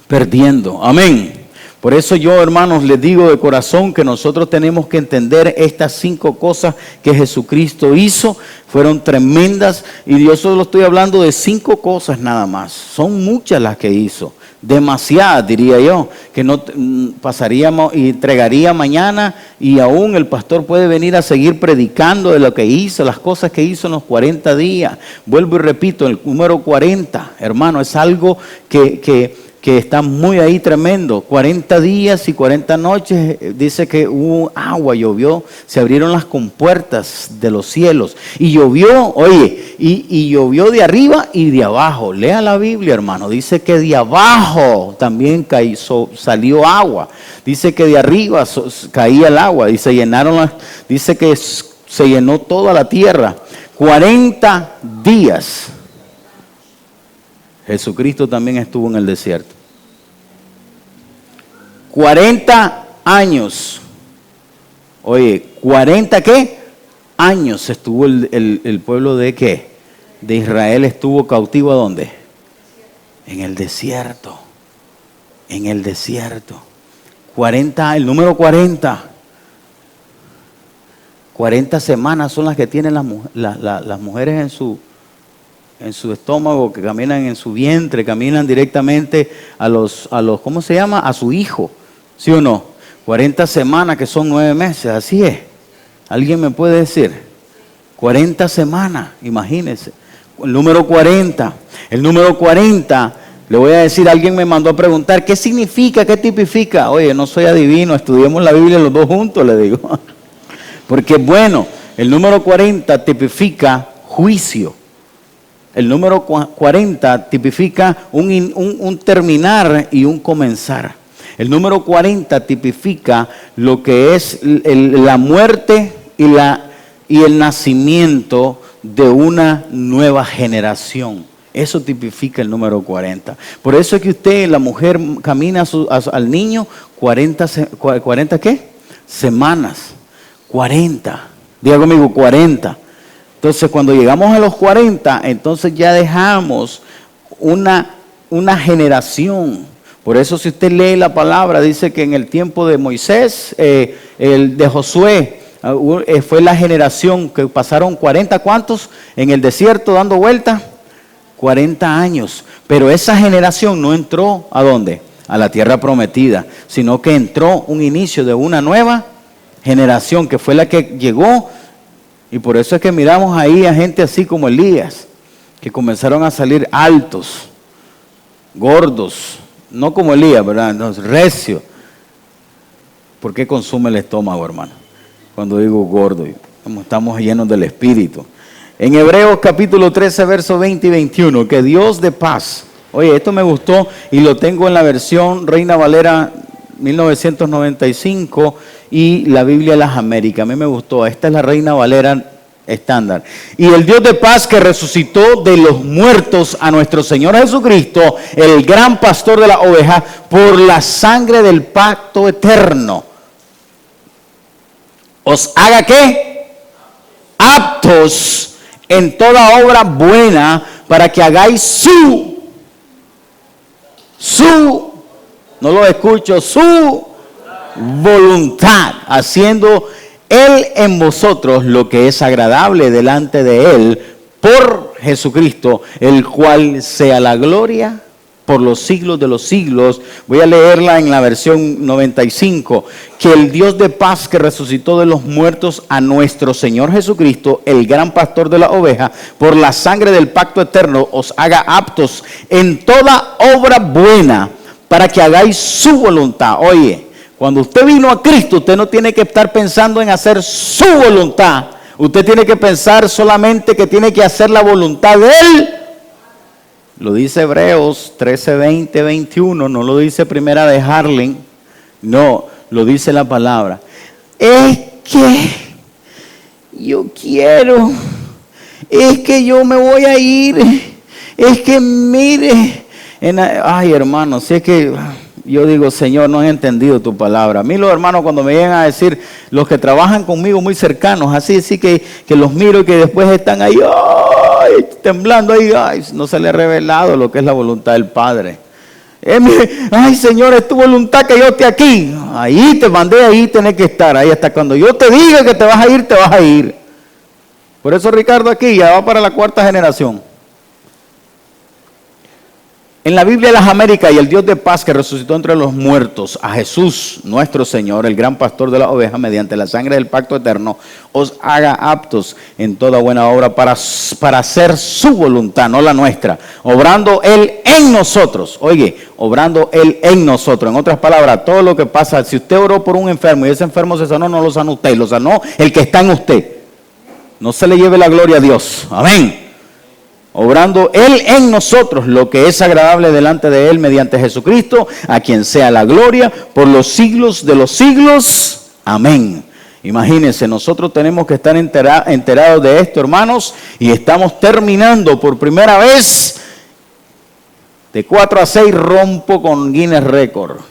perdiendo. Amén. Por eso yo, hermanos, les digo de corazón que nosotros tenemos que entender estas 5 cosas que Jesucristo hizo. Fueron tremendas, y yo solo estoy hablando de 5 cosas nada más. Son muchas las que hizo, demasiadas diría yo, que no pasaríamos y entregaría mañana, y aún el pastor puede venir a seguir predicando de lo que hizo, las cosas que hizo en los 40 días. Vuelvo y repito, el número 40, hermano, es algo que está muy ahí tremendo. 40 días y 40 noches, dice que hubo agua, llovió, se abrieron las compuertas de los cielos y llovió, oye, y llovió de arriba y de abajo. Lea la Biblia, hermano, dice que de abajo también salió agua, dice que de arriba caía el agua y dice que se llenó toda la tierra. 40 días. Jesucristo también estuvo en el desierto. 40 años. Oye, 40 ¿qué? Años estuvo el pueblo de ¿qué? De Israel estuvo cautivo ¿a dónde? En el desierto. En el desierto. 40, el número 40. 40 semanas son las que tienen las mujeres en su estómago, que caminan en su vientre, caminan directamente a los ¿cómo se llama? A su hijo, ¿sí o no? 40 semanas que son 9 meses, así es. ¿Alguien me puede decir? 40 semanas, imagínense. El número 40, le voy a decir, alguien me mandó a preguntar, ¿qué significa? ¿Qué tipifica? Oye, no soy adivino, estudiemos la Biblia los dos juntos, le digo. Porque bueno, el número 40 tipifica juicio. El número 40 tipifica un terminar y un comenzar. El número 40 tipifica lo que es la muerte y el nacimiento de una nueva generación. Eso tipifica el número 40. Por eso es que usted, la mujer, camina al niño 40 ¿qué? Semanas. 40. Diga conmigo, 40. Entonces, cuando llegamos a los 40, entonces ya dejamos una generación. Por eso, si usted lee la palabra, dice que en el tiempo de Moisés, el de Josué, fue la generación que pasaron 40, ¿cuántos? En el desierto dando vuelta, 40 años. Pero esa generación no entró, ¿a dónde? A la tierra prometida, sino que entró un inicio de una nueva generación, que fue la que llegó. Y por eso es que miramos ahí a gente así como Elías, que comenzaron a salir altos, gordos, no como Elías, ¿verdad? No, recio. ¿Por qué consume el estómago, hermano? Cuando digo gordo, como estamos llenos del Espíritu. En Hebreos capítulo 13, versos 20 y 21, que Dios de paz. Oye, esto me gustó y lo tengo en la versión Reina Valera 1995 y la Biblia de las Américas. A mí me gustó. Esta es la Reina Valera estándar. Y el Dios de paz que resucitó de los muertos a nuestro Señor Jesucristo, el gran pastor de la oveja, por la sangre del pacto eterno, os haga ¿qué? Aptos en toda obra buena, para que hagáis su, no lo escucho, su voluntad, haciendo Él en vosotros lo que es agradable delante de Él, por Jesucristo, el cual sea la gloria por los siglos de los siglos. Voy a leerla en la versión 95. Que el Dios de paz que resucitó de los muertos a nuestro Señor Jesucristo, el gran pastor de la oveja, por la sangre del pacto eterno, os haga aptos en toda obra buena, para que hagáis su voluntad. Oye, cuando usted vino a Cristo, usted no tiene que estar pensando en hacer su voluntad. Usted tiene que pensar solamente que tiene que hacer la voluntad de Él. Lo dice Hebreos 13, 20, 21. No lo dice Primera de Harlem. No, lo dice la palabra. Es que yo quiero. Es que yo me voy a ir. Es que mire. Ay, hermano, si es que yo digo, Señor, no he entendido tu palabra. A mí los hermanos cuando me llegan a decir, los que trabajan conmigo muy cercanos, así que los miro y que después están ahí, ay, temblando ahí, ay, no se le ha revelado lo que es la voluntad del Padre. Ay, Señor, es tu voluntad que yo esté aquí. Ahí te mandé, ahí tenés que estar, ahí hasta cuando yo te diga que te vas a ir, te vas a ir. Por eso Ricardo aquí ya va para la 4ª generación. En la Biblia de las Américas, y el Dios de paz que resucitó entre los muertos a Jesús, nuestro Señor, el gran pastor de la oveja, mediante la sangre del pacto eterno, os haga aptos en toda buena obra para hacer su voluntad, no la nuestra, obrando Él en nosotros. Oye, obrando Él en nosotros. En otras palabras, todo lo que pasa, si usted oró por un enfermo y ese enfermo se sanó, no lo sanó usted, lo sanó el que está en usted. No se le lleve la gloria a Dios. Amén. Obrando Él en nosotros lo que es agradable delante de Él mediante Jesucristo, a quien sea la gloria por los siglos de los siglos. Amén. Imagínense, nosotros tenemos que estar enterados de esto, hermanos, y estamos terminando por primera vez. De 4 a 6 rompo con Guinness Record.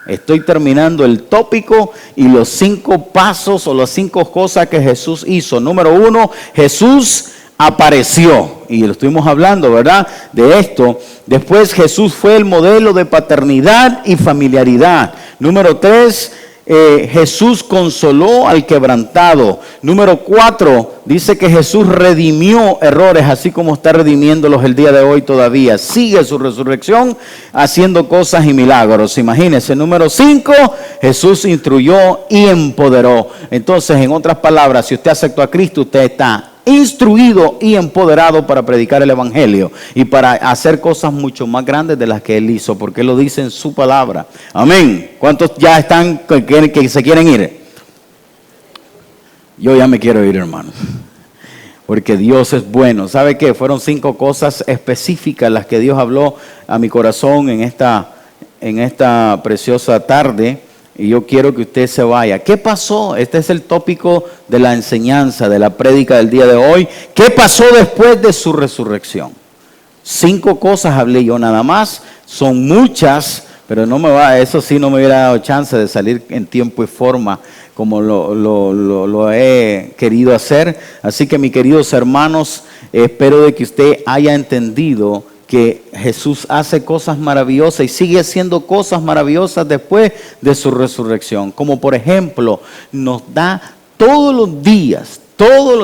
Estoy terminando el tópico y los 5 pasos o las 5 cosas que Jesús hizo. Número 1, Jesús apareció, y lo estuvimos hablando, ¿verdad?, de esto. Después, Jesús fue el modelo de paternidad y familiaridad. Número 3, Jesús consoló al quebrantado. Número 4, dice que Jesús redimió errores, así como está redimiéndolos el día de hoy todavía. Sigue su resurrección haciendo cosas y milagros. Imagínense. Número 5, Jesús instruyó y empoderó. Entonces, en otras palabras, si usted aceptó a Cristo, usted está instruido y empoderado para predicar el evangelio y para hacer cosas mucho más grandes de las que Él hizo, porque Él lo dice en su palabra. Amén. ¿Cuántos ya están que se quieren ir? Yo ya me quiero ir, hermanos, porque Dios es bueno. ¿Sabe qué? Fueron 5 cosas específicas las que Dios habló a mi corazón en esta preciosa tarde, y yo quiero que usted se vaya. ¿Qué pasó? Este es el tópico de la enseñanza, de la prédica del día de hoy. ¿Qué pasó después de su resurrección? 5 cosas hablé yo nada más, son muchas, pero eso sí no me hubiera dado chance de salir en tiempo y forma como lo he querido hacer. Así que, mis queridos hermanos, espero de que usted haya entendido que Jesús hace cosas maravillosas y sigue haciendo cosas maravillosas después de su resurrección. Como por ejemplo, nos da todos los días,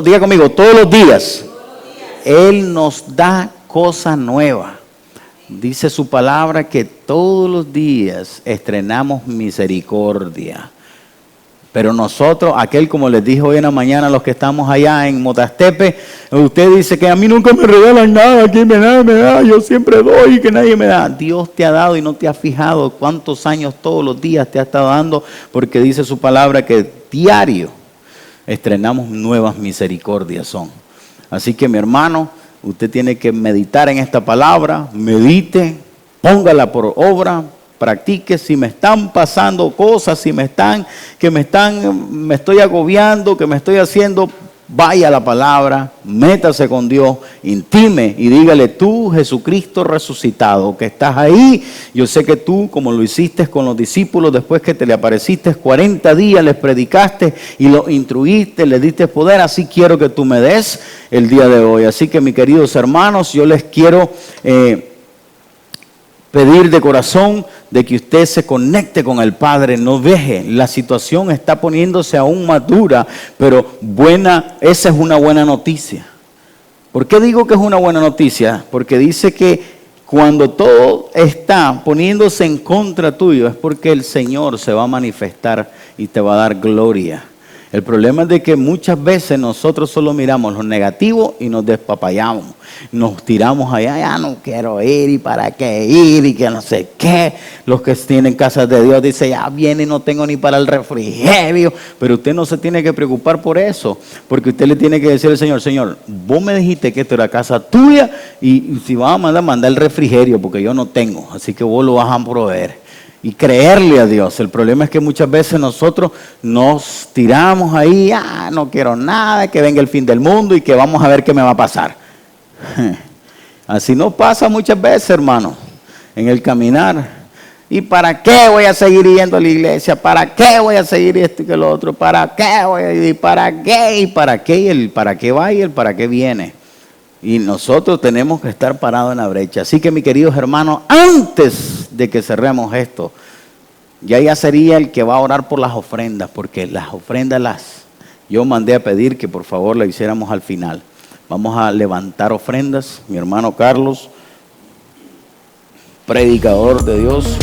diga conmigo, todos los días, Él nos da cosa nueva. Dice su palabra que todos los días estrenamos misericordia. Pero nosotros, como les dije hoy en la mañana a los que estamos allá en Motastepe, usted dice que a mí nunca me regalan nada, que me da, yo siempre doy y que nadie me da. Dios te ha dado y no te has fijado cuántos años todos los días te ha estado dando, porque dice su palabra que diario estrenamos nuevas misericordias son. Así que, mi hermano, usted tiene que meditar en esta palabra, medite, póngala por obra, practique. Si me están pasando cosas, me estoy agobiando, que me estoy haciendo, vaya a la palabra, métase con Dios, intime y dígale: tú, Jesucristo resucitado, que estás ahí, yo sé que tú, como lo hiciste con los discípulos, después que te le apareciste 40 días, les predicaste y los instruiste, les diste poder, así quiero que tú me des el día de hoy. Así que, mis queridos hermanos, yo les quiero pedir de corazón de que usted se conecte con el Padre, no deje, la situación está poniéndose aún más dura, pero esa es una buena noticia. ¿Por qué digo que es una buena noticia? Porque dice que cuando todo está poniéndose en contra tuyo es porque el Señor se va a manifestar y te va a dar gloria. El problema es de que muchas veces nosotros solo miramos lo negativo y nos despapayamos. Nos tiramos allá, ya no quiero ir, y para qué ir, y que no sé qué. Los que tienen casas de Dios dicen: ya viene y no tengo ni para el refrigerio. Pero usted no se tiene que preocupar por eso, porque usted le tiene que decir al Señor: Señor, vos me dijiste que esto era casa tuya, y si vas a mandar el refrigerio, porque yo no tengo, así que vos lo vas a proveer. Y creerle a Dios. El problema es que muchas veces nosotros nos tiramos ahí: no quiero nada, que venga el fin del mundo y que vamos a ver qué me va a pasar. Así no pasa muchas veces, hermano, en el caminar. ¿Y para qué voy a seguir yendo a la iglesia? ¿Para qué voy a seguir esto y que lo otro? ¿Para qué voy a ir? ¿Para qué? ¿Y para qué? Y el para qué va y el para qué viene. Y nosotros tenemos que estar parados en la brecha. Así que, mis queridos hermanos, antes de que cerremos esto, ya sería el que va a orar por las ofrendas, porque las ofrendas yo mandé a pedir que por favor las hiciéramos al final. Vamos a levantar ofrendas. Mi hermano Carlos, predicador de Dios,